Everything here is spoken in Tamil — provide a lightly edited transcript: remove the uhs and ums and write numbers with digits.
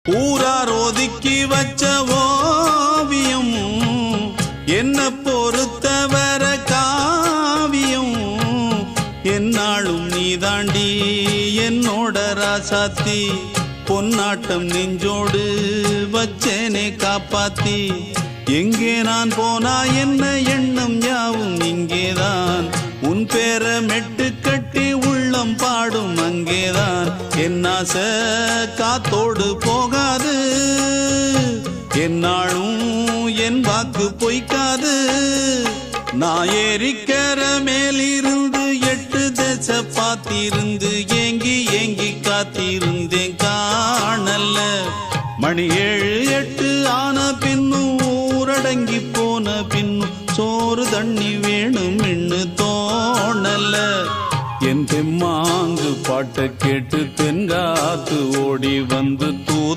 ஊரார் ஒதுக்கி வச்ச ஓவியம் என்ன பொறுத்தவர காவியம் என்னாலும் நீதாண்டி என்னோட ராசாத்தி பொன்னாட்டம் நெஞ்சோடு வச்சேனே காப்பாத்தி எங்கே நான் போனா என்ன எண்ணம் யாவும் இங்கேதான் உன் பேர மெட்டு கட்டி உள்ளம் பாடும் அங்கேதான் என்னாச காத்தோடு போகாது என்னாலும் என் வாக்கு பொய்க்காது நான் ஏறிக்கர மேலிருந்து 8 தேச பாத்திருந்து ஏங்கி ஏங்கி காத்திருந்தேன் காணல்ல மணி 7 8 ஆன பின்னும் ஊரடங்கி போன பின்னும் சோறு தண்ணி வேணும் இன்னு தோணல்ல என் தெம்மாங்கு பாட்டை கேட்டு தென்காத்து ஓடி வந்து தூதா